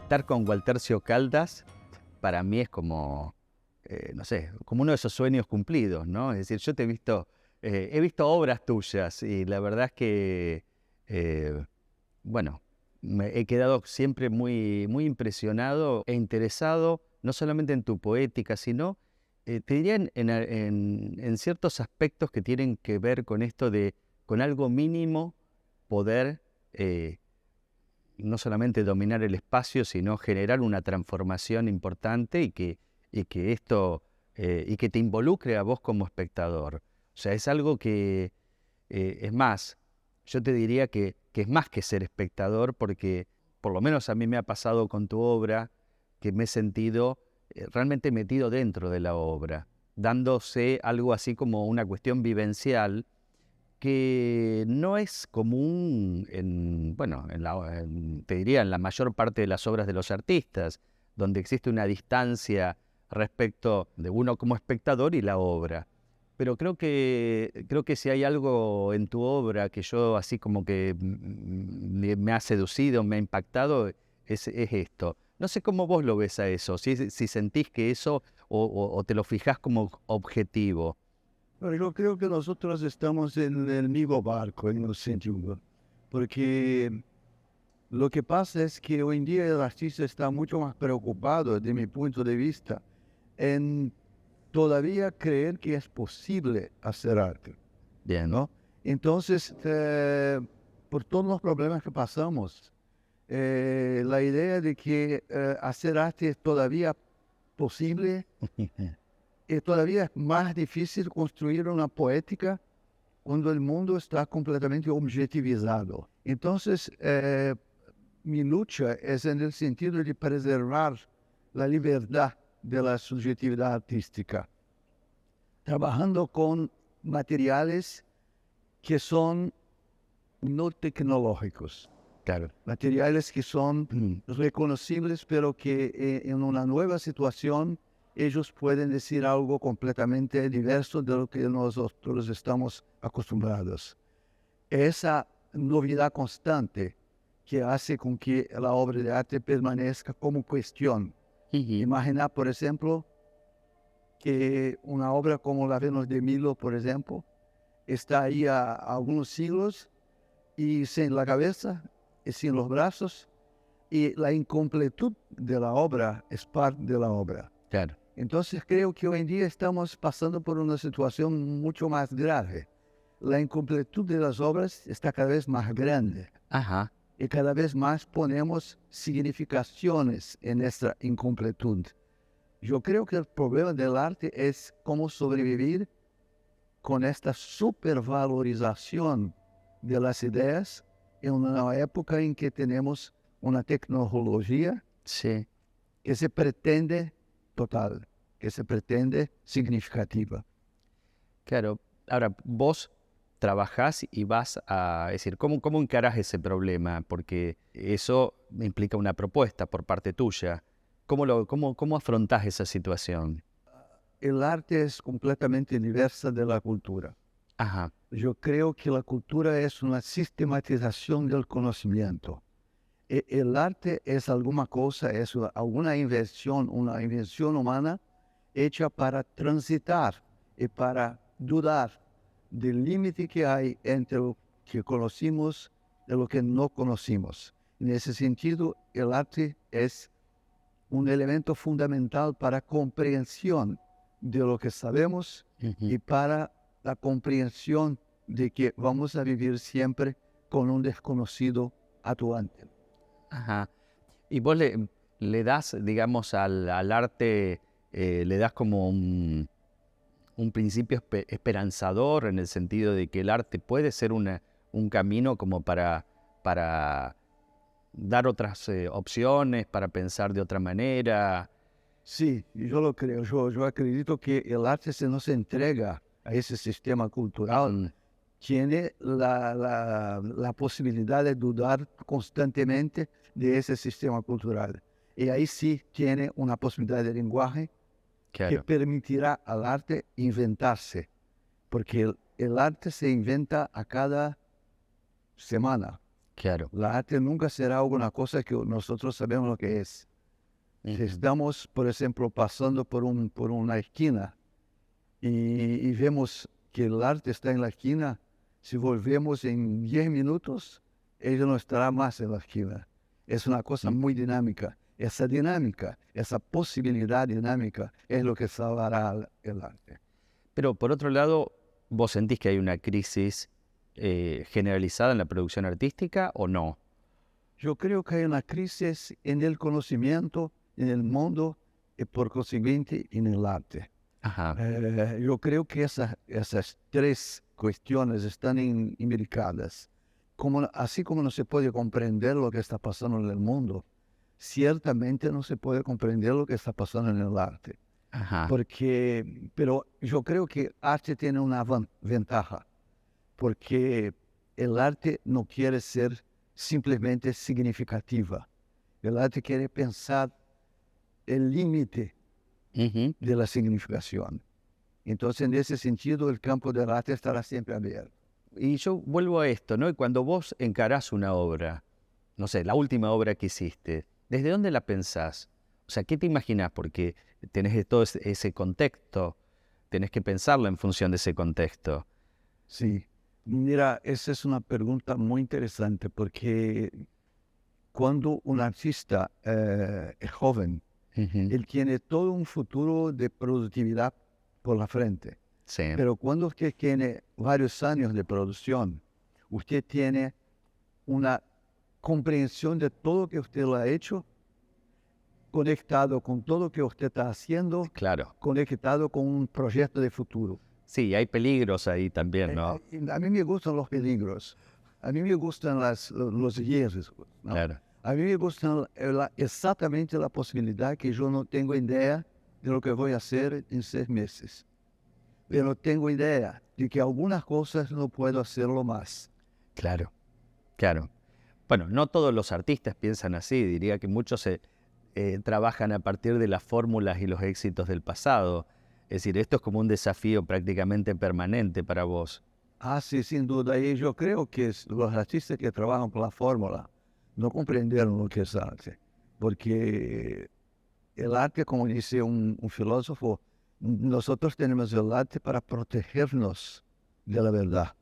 Estar con Waltercio Caldas para mí es como, no sé, como uno de esos sueños cumplidos, ¿no? Es decir, yo he visto obras tuyas y la verdad es que, eh, bueno, me he quedado siempre muy impresionado e interesado, no solamente en tu poética, sino, te diría, en ciertos aspectos que tienen que ver con esto de, con algo mínimo, poder no solamente dominar el espacio, sino generar una transformación importante y que te involucre a vos como espectador. O sea, es algo que, es más, yo te diría que es más que ser espectador, porque por lo menos a mí me ha pasado con tu obra, que me he sentido realmente metido dentro de la obra, dándose algo así como una cuestión vivencial que no es común en, bueno, te diría, en la mayor parte de las obras de los artistas, donde existe una distancia respecto de uno como espectador y la obra. Pero creo que si hay algo en tu obra que yo así como que me ha seducido, me ha impactado, es esto. No sé cómo vos lo ves a eso, si sentís que eso o te lo fijás como objetivo. Pero yo creo que nosotros estamos en el mismo barco, en un sentido, porque lo que pasa es que hoy en día el artista está mucho más preocupado, de mi punto de vista, en todavía creer que es posible hacer arte, Bien. ¿no? Entonces, por todos los problemas que pasamos, la idea de que hacer arte es todavía posible, todavía es más difícil construir una poética cuando el mundo está completamente objetivizado. Entonces, mi lucha es en el sentido de preservar la libertad de la subjetividad artística, trabajando con materiales que son no tecnológicos, Claro. materiales que son reconocibles, pero que en una nueva situación ellos pueden decir algo completamente diverso de lo que nosotros estamos acostumbrados. Esa novedad constante que hace con que la obra de arte permanezca como cuestión. Ujú. Imaginar, por ejemplo, que una obra como la Venus de Milo, por ejemplo, está ahí a algunos siglos y sin la cabeza y sin los brazos, y la incompletud de la obra es parte de la obra. Claro. Entonces creo que hoy en día estamos pasando por una situación mucho más grave. La incompletud de las obras está cada vez más grande Ajá. y cada vez más ponemos significaciones en esta incompletud. Yo creo que el problema del arte es cómo sobrevivir con esta supervalorización de las ideas en una época en que tenemos una tecnología Sí. que se pretende total, que se pretende significativa. Claro. Ahora, vos trabajás y vas a... Es decir, ¿cómo encarás ese problema? Porque eso implica una propuesta por parte tuya. ¿Cómo afrontás esa situación? El arte es completamente diversa de la cultura. Ajá. Yo creo que la cultura es una sistematización del conocimiento. El arte es alguna cosa, es alguna invención, una invención humana hecha para transitar y para dudar del límite que hay entre lo que conocimos y lo que no conocimos. En ese sentido, el arte es un elemento fundamental para comprensión de lo que sabemos Ujú. y para la comprensión de que vamos a vivir siempre con un desconocido actuante. Ajá. Y vos le das, digamos, al arte, le das como un principio esperanzador en el sentido de que el arte puede ser un camino como para dar otras opciones, para pensar de otra manera. Sí, yo lo creo. Yo acredito que el arte se nos entrega a ese sistema cultural, Mm. tiene la posibilidad de dudar constantemente de ese sistema cultural. Y ahí sí tiene una posibilidad de lenguaje que Claro. permitirá al arte inventarse, porque el arte se inventa a cada semana. Claro. La arte nunca será alguna cosa que nosotros sabemos lo que es. Si Ujú. estamos, por ejemplo, pasando por una esquina y vemos que el arte está en la esquina, si volvemos en 10 minutos, ella no estará más en la esquina. Es una cosa Mm. muy dinámica. Esa dinámica, esa posibilidad dinámica es lo que salvará el arte. Pero por otro lado, ¿vos sentís que hay una crisis generalizada en la producción artística o no? Yo creo que hay una crisis en el conocimiento, en el mundo y por consiguiente en el arte. Ajá. Yo creo que esas tres cuestiones están imbricadas. Así como no se puede comprender lo que está pasando en el mundo, ciertamente no se puede comprender lo que está pasando en el arte. Ajá. Pero yo creo que arte tiene una ventaja, porque el arte no quiere ser simplemente significativa. El arte quiere pensar el límite Ujú. de la significación. Entonces, en ese sentido, el campo del arte estará siempre abierto. Y yo vuelvo a esto, ¿no? Y cuando vos encarás una obra, no sé, la última obra que hiciste, ¿desde dónde la pensás? O sea, ¿qué te imaginás? Porque tenés todo ese contexto, tenés que pensarla en función de ese contexto. Sí, mira, esa es una pregunta muy interesante porque cuando un artista es joven, Ujú. él tiene todo un futuro de productividad por la frente. Sí, Pero cuando usted tiene varios años de producción, usted tiene una comprensión de todo lo que usted lo ha hecho, conectado con todo lo que usted está haciendo, claro. conectado con un proyecto de futuro. Sí, hay peligros ahí también, ¿no? A mí me gustan los peligros, a mí me gustan los riesgos, ¿no? Claro. A mí me gustan exactamente la posibilidad que yo no tengo idea de lo que voy a hacer en 6 meses, pero tengo idea de que algunas cosas no puedo hacerlo más. Claro, claro. Bueno, no todos los artistas piensan así, diría que muchos trabajan a partir de las fórmulas y los éxitos del pasado. Es decir, esto es como un desafío prácticamente permanente para vos. Ah, sí, sin duda. Y yo creo que los artistas que trabajan por la fórmula no comprendieron lo que es arte, porque el arte, como dice un filósofo, nosotros tenemos el arte para protegernos de la verdad,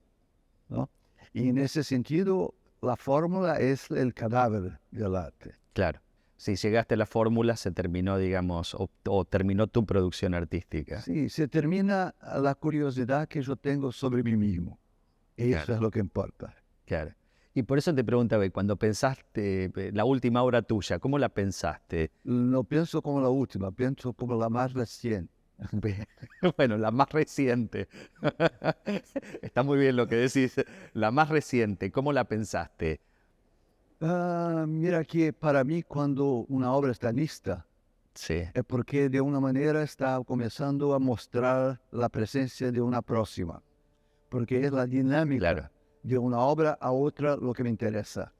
¿no? Y en ese sentido, la fórmula es el cadáver del arte. Claro. Si llegaste a la fórmula, se terminó, digamos, o terminó tu producción artística. Sí, se termina la curiosidad que yo tengo sobre mí mismo. Eso Claro, es lo que importa. claro. Y por eso te preguntaba, cuando pensaste la última obra tuya, ¿cómo la pensaste? No pienso como la última, pienso como la más reciente. Bien. Bueno, la más reciente. Está muy bien lo que decís. La más reciente, ¿cómo la pensaste? Mira que para mí cuando una obra está lista Sí, es porque de una manera está comenzando a mostrar la presencia de una próxima, porque es la claro, dinámica de una obra a otra lo que me interesa.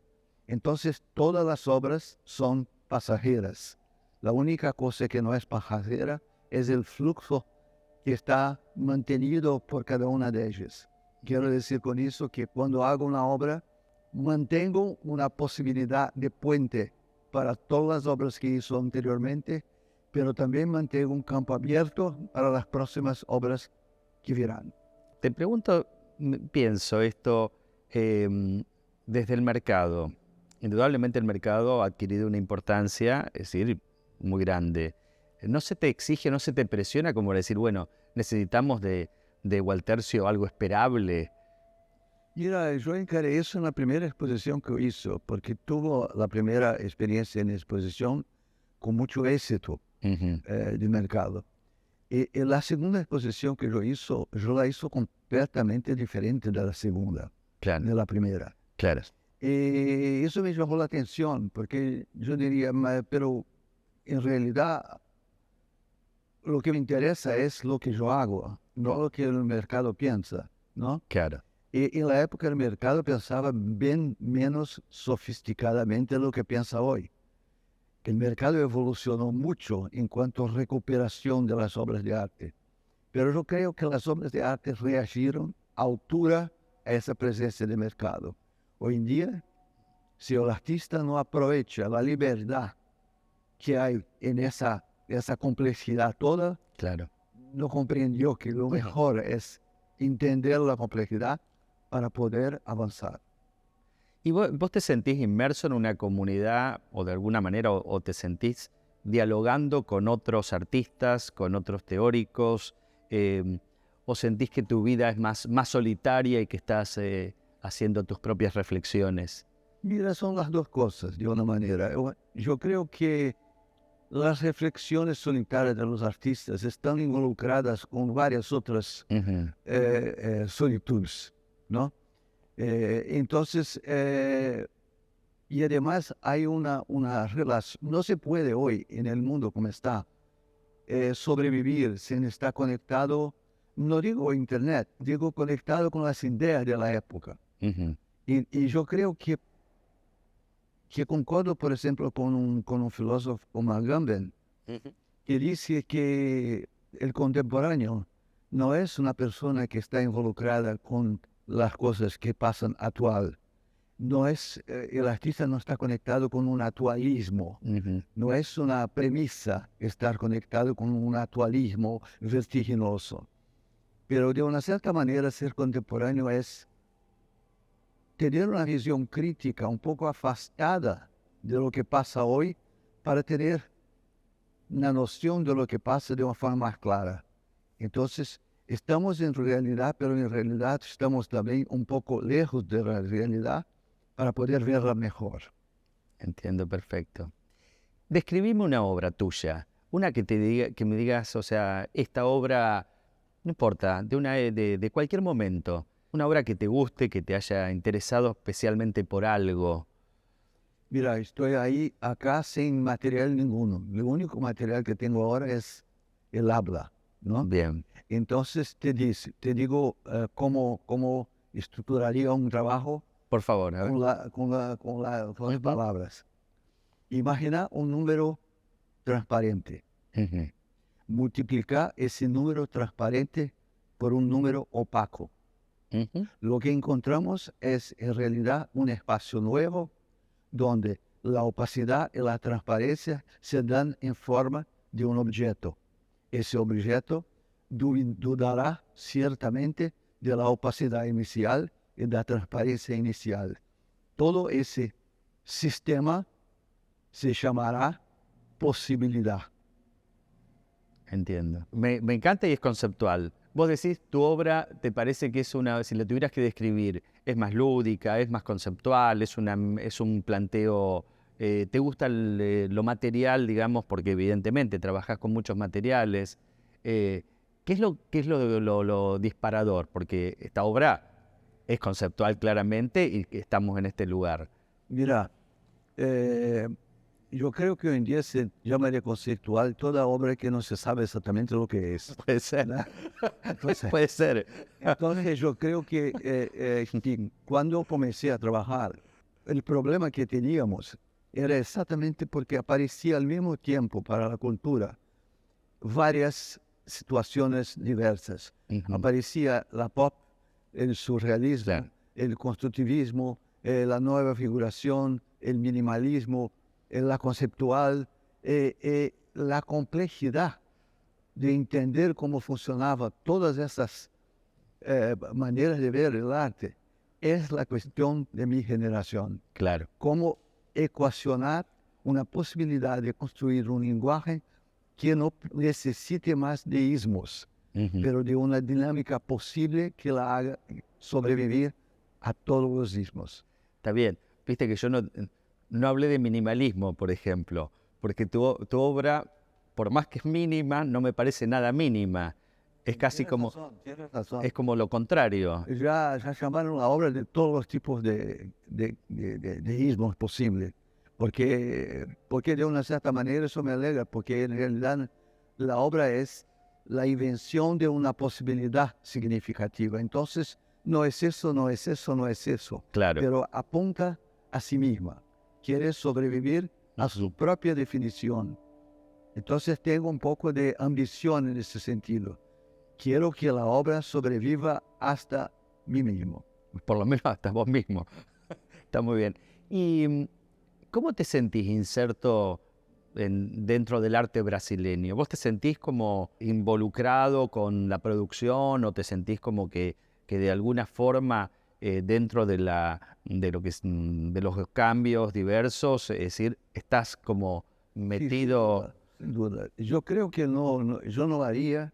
Entonces todas las obras son pasajeras. La única cosa que no es pasajera es el flujo que está mantenido por cada una de ellas. Quiero decir con eso que cuando hago una obra, mantengo una posibilidad de puente para todas las obras que hizo anteriormente, pero también mantengo un campo abierto para las próximas obras que virán. te pregunto, pienso esto desde el mercado. Indudablemente el mercado ha adquirido una importancia, es decir, muy grande. ¿No se te exige, no se te presiona como decir, bueno, necesitamos de Waltercio algo esperable? Mira, yo encaré eso en la primera exposición que hizo, porque tuvo la primera experiencia en exposición con mucho éxito Ujú. de mercado. Y la segunda exposición que yo la hizo completamente diferente de la segunda, Claro, de la primera. claro, Y eso me llamó la atención, porque yo diría, pero en realidad lo que me interesa es lo que yo hago, no lo que el mercado piensa, ¿no? claro. Y en la época el mercado pensaba bien menos sofisticadamente de lo que piensa hoy. El mercado evolucionó mucho en cuanto a recuperación de las obras de arte, pero yo creo que las obras de arte reagieron a altura a esa presencia de mercado. Hoy en día si el artista no aprovecha la libertad que hay en esa complejidad toda, Claro. no comprendió que lo mejor es entender la complejidad para poder avanzar. ¿Y vos te sentís inmerso en una comunidad o de alguna manera o te sentís dialogando con otros artistas, con otros teóricos? ¿O sentís que tu vida es más solitaria y que estás haciendo tus propias reflexiones? Mira, son las dos cosas de una manera. Yo creo que las reflexiones solitarias de los artistas están involucradas con varias otras Ujú. solitudes, ¿no? Entonces, y además hay una relación, no se puede hoy en el mundo como está sobrevivir sin estar conectado, no digo a internet, digo conectado con las ideas de la época. Ujú. Y yo creo que concordo, por ejemplo, con un filósofo como Agamben, Ujú. que dice que el contemporáneo no es una persona que está involucrada con las cosas que pasan actual. No es, el artista no está conectado con un actualismo. Ujú. No es una premisa estar conectado con un actualismo vertiginoso. Pero de una cierta manera ser contemporáneo es tener una visión crítica un poco afastada de lo que pasa hoy para tener una noción de lo que pasa de una forma más clara. Entonces, estamos en realidad, pero en realidad estamos también un poco lejos de la realidad para poder verla mejor. Entiendo, perfecto. Describime una obra tuya, una que te diga, que me digas, o sea, esta obra, no importa, de cualquier momento, una obra que te guste, que te haya interesado especialmente por algo. Mira, estoy ahí, acá sin material ninguno. El único material que tengo ahora es el habla, ¿no? Bien. Entonces te digo cómo estructuraría un trabajo Por favor, a ver. con las Ujú. palabras. Imagina un número transparente. Ujú. Multiplica ese número transparente por un número opaco. Ujú. Lo que encontramos es en realidad un espacio nuevo donde la opacidad y la transparencia se dan en forma de un objeto. Ese objeto dudará ciertamente de la opacidad inicial y de la transparencia inicial. Todo ese sistema se llamará posibilidad. Entiendo. Me encanta y es conceptual. Vos decís, tu obra te parece que es una, si la tuvieras que describir, es más lúdica, es más conceptual, es un planteo, te gusta lo material, digamos, porque evidentemente trabajás con muchos materiales. ¿Qué es lo disparador? Porque esta obra es conceptual claramente y que estamos en este lugar. Mira, eh, yo creo que hoy en día se llamaría conceptual toda obra que no se sabe exactamente lo que es, Puede ser, ¿verdad? Entonces, puede ser. entonces yo creo que cuando comencé a trabajar, el problema que teníamos era exactamente porque aparecía al mismo tiempo para la cultura varias situaciones diversas. Ujú. Aparecía la pop, el surrealismo, Claro. el constructivismo, la nueva figuración, el minimalismo, la conceptual, la complejidad de entender cómo funcionaban todas esas maneras de ver el arte. Es la cuestión de mi generación. Claro. Cómo ecuacionar una posibilidad de construir un lenguaje que no necesite más de ismos, Ujú. pero de una dinámica posible que la haga sobrevivir a todos los ismos. Está bien. Viste que yo no hablé de minimalismo, por ejemplo, porque tu obra, por más que es mínima, no me parece nada mínima. Es casi Tienes razón, tienes razón. es como lo contrario. Ya llamaron la obra de todos los tipos de ismos posibles, porque de una cierta manera eso me alegra, porque en realidad la obra es la invención de una posibilidad significativa. Entonces, no es eso, no es eso, no es eso, Claro. pero apunta a sí misma, quiere sobrevivir a su Ujú. propia definición. Entonces, tengo un poco de ambición en ese sentido. Quiero que la obra sobreviva hasta mí mismo. Por lo menos hasta vos mismo. Está muy bien. ¿Y cómo te sentís inserto dentro del arte brasileño? ¿Vos te sentís como involucrado con la producción o te sentís como que de alguna forma dentro de de los cambios diversos, es decir, estás como Sí, sin metido? duda, sin duda. Yo creo que yo no haría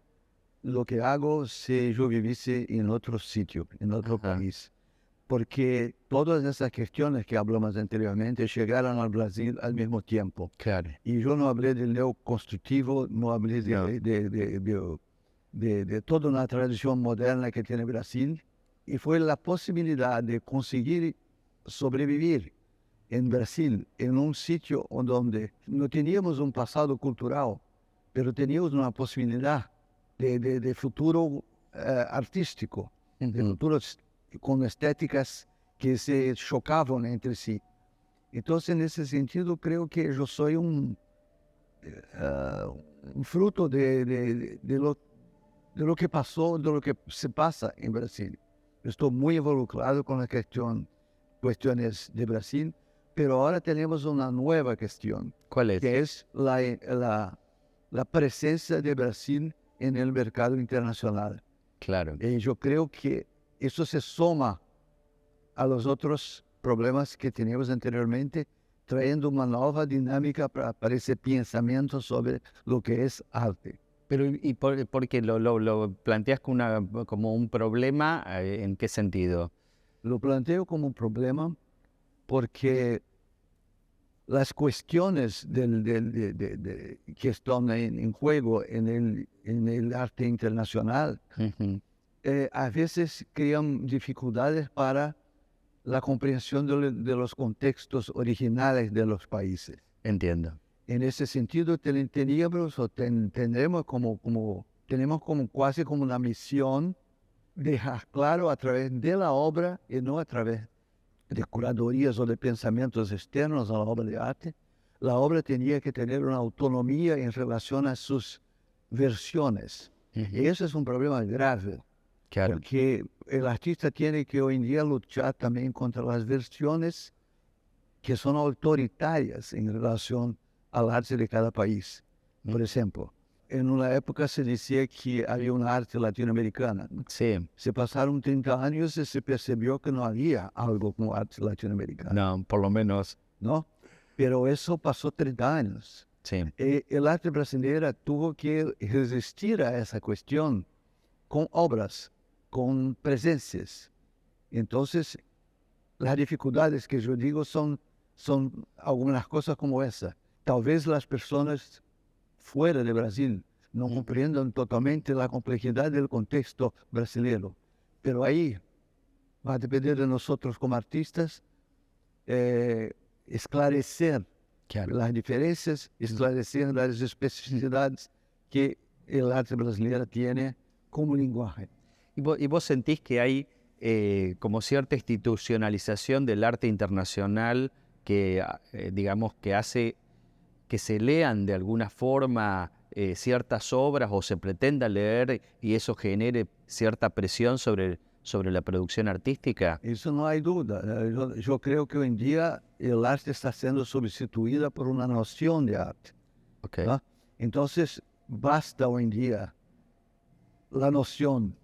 lo que hago si yo viviese en otro sitio, en otro Ajá, país. Porque todas esas cuestiones que hablamos anteriormente llegaron al Brasil al mismo tiempo. claro. Y yo no hablé del neoconstructivo, no hablé No, de toda una tradición moderna que tiene Brasil. Y fue la posibilidad de conseguir sobrevivir en Brasil, en un sitio donde no teníamos un pasado cultural, pero teníamos una posibilidad de futuro artístico, de ujú, futuro con estéticas que se chocaban entre sí. Entonces, en ese sentido, creo que yo soy un fruto de lo que pasó, de lo que se pasa en Brasil. Yo estoy muy involucrado con la cuestiones de Brasil, pero ahora tenemos una nueva cuestión, ¿cuál es? que es la presencia de Brasil en el mercado internacional. Claro. Y yo creo que eso se suma a los otros problemas que teníamos anteriormente, trayendo una nueva dinámica para ese pensamiento sobre lo que es arte. Pero, ¿y por qué lo planteas como un problema? ¿En qué sentido? Lo planteo como un problema porque las cuestiones que están en juego en el arte internacional Ujú, a veces crean dificultades para la comprensión de los contextos originales de los países. entiendo. En ese sentido, teníamos o tendremos tenemos como casi como una misión dejar claro a través de la obra y no a través de curadurías o de pensamientos externos a la obra de arte. La obra tenía que tener una autonomía en relación a sus versiones. Y Ujú, eso es un problema grave, claro, porque el artista tiene que hoy en día luchar también contra las versiones que son autoritarias en relación al arte de cada país. Por ujú, ejemplo, en una época se decía que había una arte latinoamericana. sí, Se pasaron 30 años y se percibió que no había algo como arte latinoamericana, no, por lo menos, ¿no? Pero eso pasó 30 años. sí, El arte brasileño tuvo que resistir a esa cuestión con obras, con presencias. Entonces, las dificultades que yo digo son algunas cosas como esa. Tal vez las personas fuera de Brasil no ujú, comprendan totalmente la complejidad del contexto brasileño, pero ahí va a depender de nosotros como artistas esclarecer claro. las diferencias, Mm. esclarecer las especificidades que el arte brasileño tiene como lenguaje. Y vos sentís que hay como cierta institucionalización del arte internacional que, digamos, que hace que se lean de alguna forma ciertas obras o se pretenda leer y eso genere cierta presión sobre la producción artística? Eso no hay duda. Yo creo que hoy en día el arte está siendo sustituida por una noción de arte, Ok, ¿no? Entonces, basta hoy en día la noción,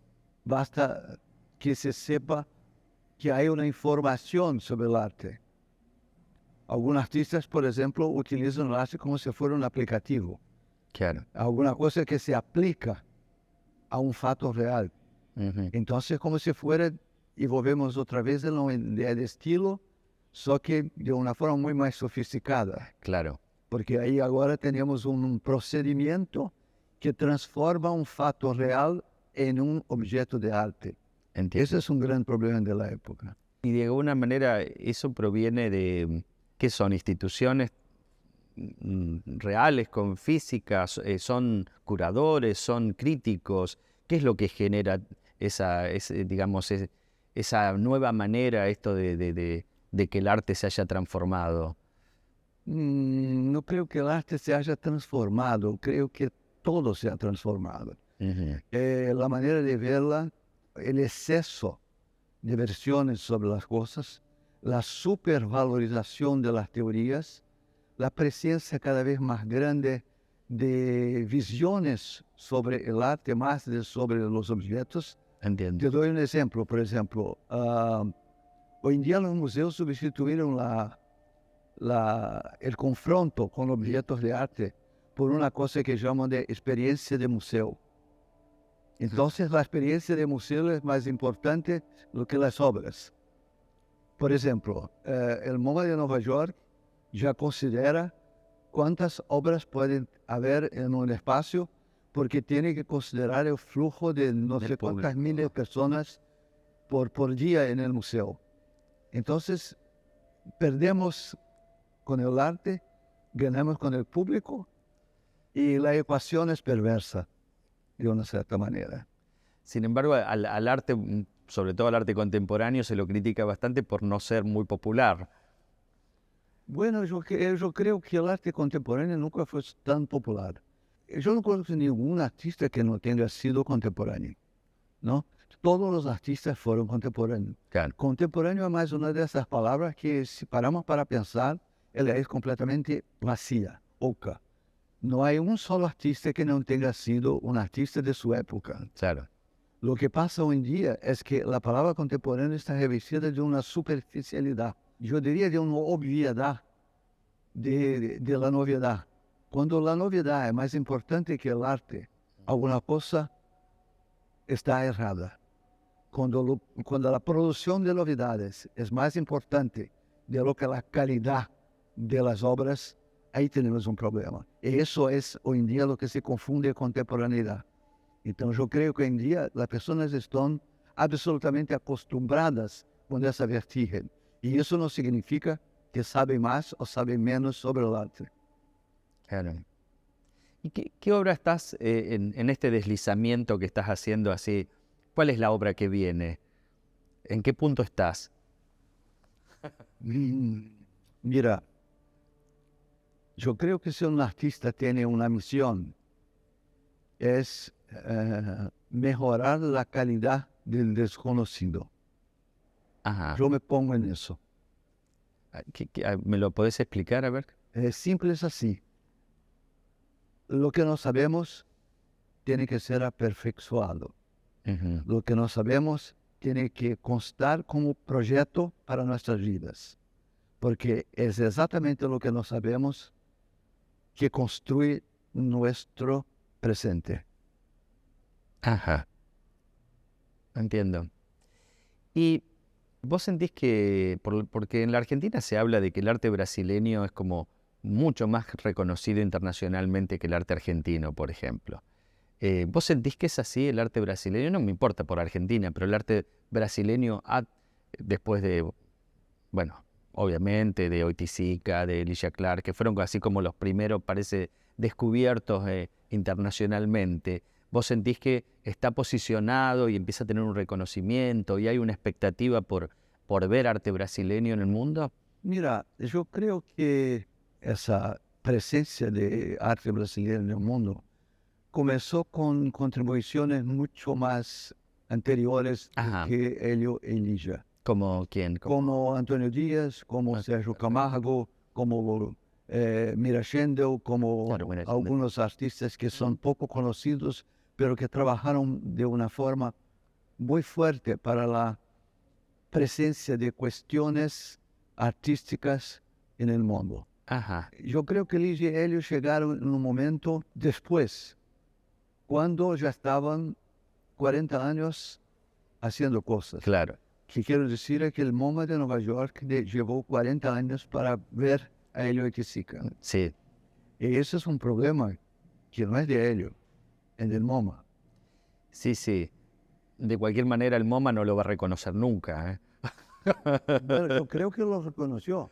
basta que se sepa que hay una información sobre el arte. Algunos artistas, por ejemplo, utilizan el arte como si fuera un aplicativo, claro. alguna cosa que se aplica a un fato real. Ujú, Entonces, como si fuera, y volvemos otra vez a la idea de estilo, só que de una forma muy más sofisticada, claro, porque ahí ahora tenemos un procedimiento que transforma un fato real en un objeto de arte. Ese entiendo. es un gran problema de la época. Y de alguna manera eso proviene de, ¿qué son? Instituciones reales, con físicas, son curadores, son críticos. ¿Qué es lo que genera digamos, esa nueva manera, esto de que el arte se haya transformado? No creo que el arte se haya transformado, creo que todo se ha transformado. Ujú, La manera de verla, el exceso de versiones sobre las cosas, la supervalorización de las teorías, la presencia cada vez más grande de visiones sobre el arte más de sobre los objetos. Entiendo. Te doy un ejemplo, por ejemplo, hoy en día los museos sustituyeron el confronto con objetos de arte por una cosa que llaman de experiencia de museo. Entonces la experiencia de museo es más importante que las obras. Por ejemplo, el MoMA de Nueva York ya considera cuántas obras pueden haber en un espacio porque tiene que considerar el flujo de no sé cuántas miles de personas por día en el museo. Entonces, perdemos con el arte, ganamos con el público y la ecuación es perversa, de una cierta manera. Sin embargo, al arte, sobre todo al arte contemporáneo, se lo critica bastante por no ser muy popular. Bueno, yo creo que el arte contemporáneo nunca fue tan popular. Yo no conozco ningún artista que no tenga sido contemporáneo, ¿no? Todos los artistas fueron contemporáneos. Claro. Contemporáneo es más una de esas palabras que, si paramos para pensar, ela es completamente vacía, oca. No hay un solo artista que no tenga sido un artista de su época. Claro. Lo que pasa hoy en día es que la palabra contemporánea está revestida de una superficialidad, yo diría de una obviedad de la novedad. Cuando la novedad es más importante que el arte, alguna cosa está errada. Cuando la producción de novedades es más importante de lo que la calidad de las obras, ahí tenemos un problema. Y eso es hoy en día lo que se confunde con contemporaneidad. Entonces yo creo que hoy en día las personas están absolutamente acostumbradas con esa vertigen. Y eso no significa que saben más o saben menos sobre el arte. Claro. ¿Y qué obra estás en este deslizamiento que estás haciendo así? ¿Cuál es la obra que viene? ¿En qué punto estás? Mira, yo creo que si un artista tiene una misión, es mejorar la calidad del desconocido. Ajá. Yo me pongo en eso. ¿Me lo podés explicar? A ver. Es simple, es así. Lo que no sabemos tiene que ser aperfeiçoado. Ujú. Lo que no sabemos tiene que constar como proyecto para nuestras vidas. Porque es exactamente lo que no sabemos que construye nuestro presente. Ajá. Entiendo. Y vos sentís que, porque en la Argentina se habla de que el arte brasileño es como mucho más reconocido internacionalmente que el arte argentino, por ejemplo. ¿Vos sentís que es así el arte brasileño? No me importa por Argentina, pero el arte brasileño, después de, bueno, obviamente de Oiticica, de Elia Clark, que fueron así como los primeros, parece, descubiertos internacionalmente, ¿vos sentís que está posicionado y empieza a tener un reconocimiento y hay una expectativa por ver arte brasileño en el mundo? Mira, yo creo que esa presencia de arte brasileña en el mundo comenzó con contribuciones mucho más anteriores Ajá. que Hélio e Lígia. ¿Como quién? Como Antônio Dias, como Sérgio Camargo, como Mira Schendel, como Claro, Mira Schendel. algunos artistas que son poco conocidos, pero que trabajaron de una forma muy fuerte para la presencia de cuestiones artísticas en el mundo. Ajá. Yo creo que Lígia y Hélio llegaron en un momento después, cuando ya estaban 40 años haciendo cosas. Claro. Que quiero decir es que el MoMA de Nueva York llevó 40 años para ver a Hélio Oiticica. Sí. Y ese es un problema que no es de Hélio, es del MoMA. Sí, sí. De cualquier manera el MoMA no lo va a reconocer nunca, ¿eh? Bueno, yo creo que lo reconoció.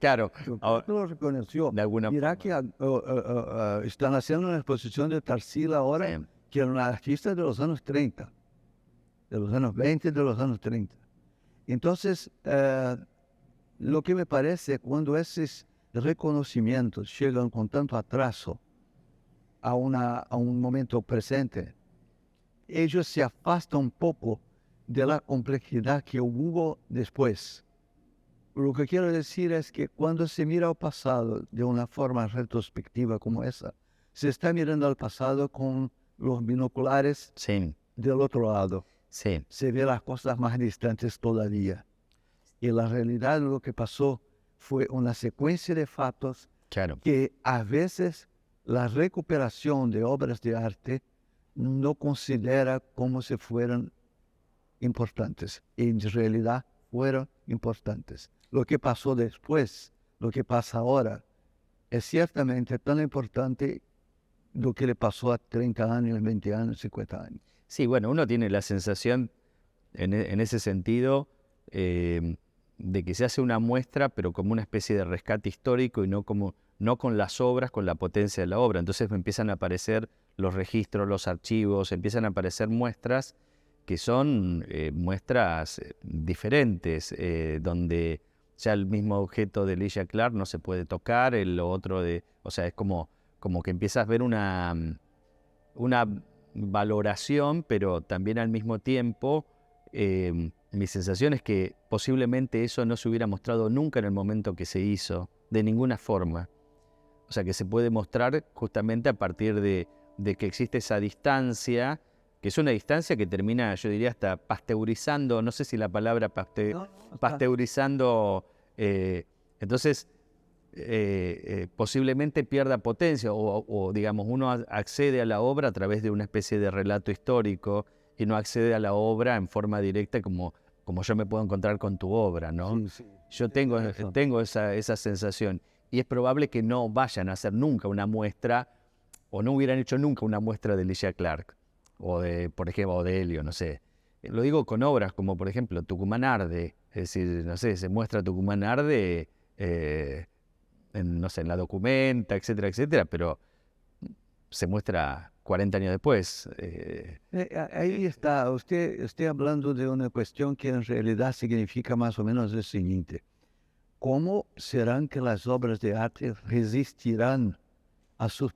Claro. Yo creo que lo reconoció. De alguna Dirá forma. que están haciendo una exposición de Tarsila ahora, Sí. que era una artista de los años 30, de los años 20, de los años 30. Entonces, lo que me parece, cuando esos reconocimientos llegan con tanto atraso a un momento presente, ellos se afastan un poco de la complejidad que hubo después. Lo que quiero decir es que cuando se mira al pasado de una forma retrospectiva como esa, se está mirando al pasado con los binoculares Sí, del otro lado. sí, Se ve las cosas más distantes todavía. Y la realidad lo que pasó fue una secuencia de fatos claro. que a veces la recuperación de obras de arte no considera como si fueran importantes. Y en realidad fueron importantes. Lo que pasó después, lo que pasa ahora, es ciertamente tan importante lo que le pasó a 30 años, 20 años, 50 años. Sí, bueno, uno tiene la sensación en ese sentido de que se hace una muestra, pero como una especie de rescate histórico y no con las obras, con la potencia de la obra. Entonces empiezan a aparecer los registros, los archivos, empiezan a aparecer muestras que son muestras diferentes, donde ya el mismo objeto de Elijah Clark no se puede tocar, lo otro o sea, es como que empiezas a ver una valoración, pero también al mismo tiempo mi sensación es que posiblemente eso no se hubiera mostrado nunca en el momento que se hizo, de ninguna forma. O sea, que se puede mostrar justamente a partir de que existe esa distancia, que es una distancia que termina, yo diría, hasta pasteurizando, no sé si la palabra pasteurizando, entonces posiblemente pierda potencia o, digamos, uno accede a la obra a través de una especie de relato histórico y no accede a la obra en forma directa como yo me puedo encontrar con tu obra, ¿no? Sí, sí, Yo tienes razón. tengo esa sensación y es probable que no vayan a hacer nunca una muestra o no hubieran hecho nunca una muestra de Elijah Clark o de, por ejemplo, o de Helio, no sé. Lo digo con obras como, por ejemplo, Tucumán Arde, es decir, no sé, se muestra Tucumán Arde no sé, en la documenta, etcétera, etcétera, pero se muestra 40 años después. Ahí está, usted hablando de una cuestión que en realidad significa más o menos el siguiente. ¿Cómo serán que las obras de arte resistirán a sus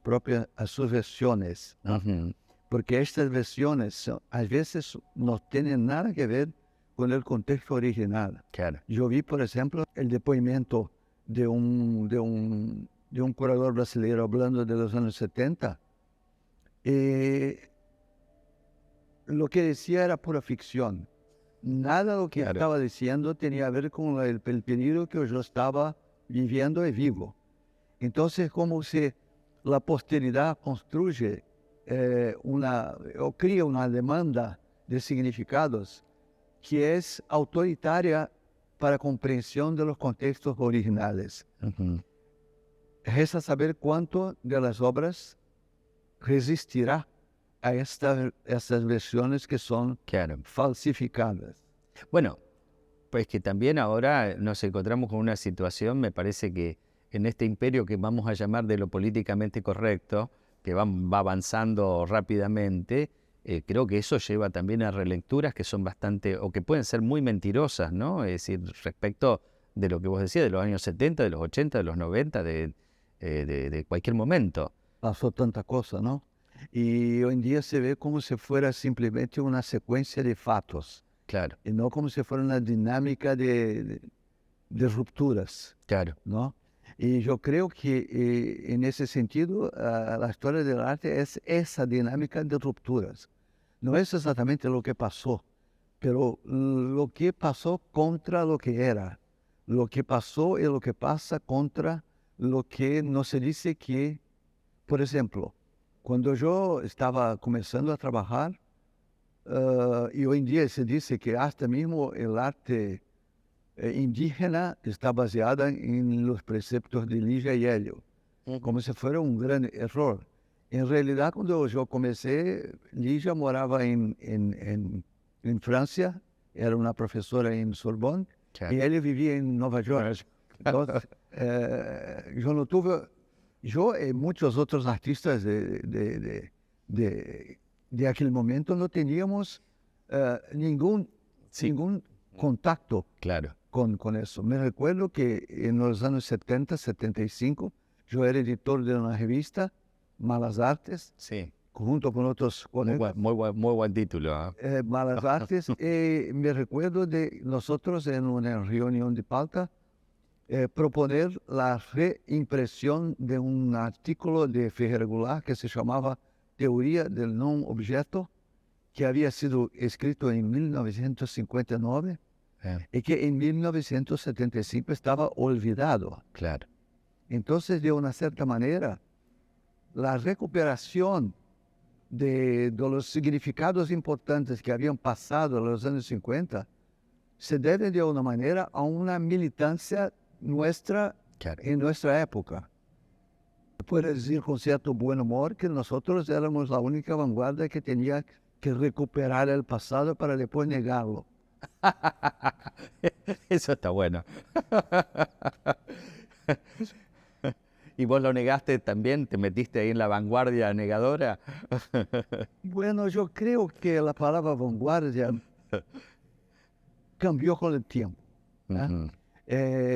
versiones, ¿no? Ujú, Porque estas versiones a veces no tienen nada que ver con el contexto original. claro. Yo vi, por ejemplo, el depoimento de un curador brasileño hablando de los años 70. Lo que decía era pura ficción. Nada de lo que Claro. estaba diciendo tenía que ver con el peligro que yo estaba viviendo y vivo. Entonces, como si la posteridad construye o cría una demanda de significados que es autoritaria para comprensión de los contextos originales. Ujú, Resta saber cuánto de las obras resistirá a estas versiones que son claro. falsificadas. Bueno, pues que también ahora nos encontramos con una situación, me parece que en este imperio que vamos a llamar de lo políticamente correcto, que va avanzando rápidamente, creo que eso lleva también a relecturas que son bastante, o que pueden ser muy mentirosas, ¿no? Es decir, respecto de lo que vos decías, de los años 70, de los 80, de los 90, de cualquier momento. Pasó tanta cosa, ¿no? Y hoy en día se ve como si fuera simplemente una secuencia de fatos Claro, y no como si fuera una dinámica de rupturas, claro, ¿no? Y yo creo que en ese sentido la historia del arte es esa dinámica de rupturas. No es exactamente lo que pasó, pero lo que pasó contra lo que era, lo que pasó y lo que pasa contra lo que no se dice que, por ejemplo, cuando yo estaba comenzando a trabajar, y hoy en día se dice que hasta mismo el arte indígena está baseada en los preceptos de Ligia y Helio, como si fuera un gran error. En realidad, cuando yo comencé, Ligia moraba en Francia, era una profesora en Sorbonne, y claro. Helio vivía en Nueva York. Entonces, yo no tuve, yo y muchos otros artistas de aquel momento no teníamos ningún, Sí, ningún contacto claro, con eso. Me recuerdo que en los años 70, 75, yo era editor de una revista, Malas Artes, sí. junto con otros colegas, Muy buen título. ¿Ah? Malas Artes, y me recuerdo de nosotros en una reunión de pauta, proponer la reimpresión de un artículo de Ferreira Goulart que se llamaba Teoría del No Objeto, que había sido escrito en 1959 y que en 1975 estaba olvidado. Claro. Entonces, de una cierta manera, la recuperación de los significados importantes que habían pasado en los años 50 se debe de una manera a una militancia nuestra Claro. en nuestra época. Puedo decir con cierto buen humor que nosotros éramos la única vanguardia que tenía que recuperar el pasado para después negarlo. Eso está bueno. ¿Y vos lo negaste también? ¿Te metiste ahí en la vanguardia negadora? Bueno, yo creo que la palabra vanguardia cambió con el tiempo. Ujú.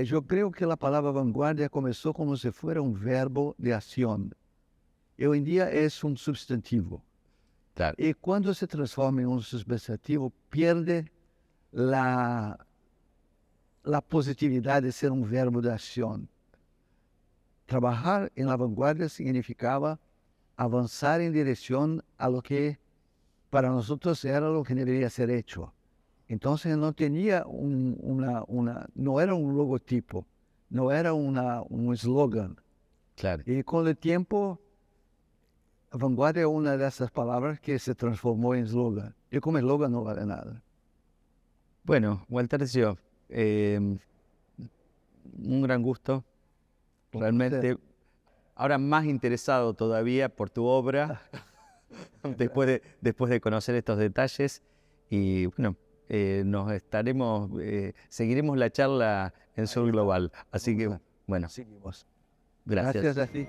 Yo creo que la palabra vanguardia comenzó como si fuera un verbo de acción. Y hoy en día es un sustantivo. Claro. Y cuando se transforma en un sustantivo, pierde la positividad de ser un verbo de acción. Trabajar en la vanguardia significaba avanzar en dirección a lo que para nosotros era lo que debería ser hecho. Entonces no tenía no era un logotipo, no era un eslogan. Claro. Y con el tiempo, vanguardia es una de esas palabras que se transformó en eslogan. Y como eslogan no vale nada. Bueno, Waltercio, un gran gusto. Realmente, ahora más interesado todavía por tu obra, después de conocer estos detalles. Y bueno, seguiremos la charla en Sur Global. Así que, bueno, Seguimos. gracias. Gracias a ti.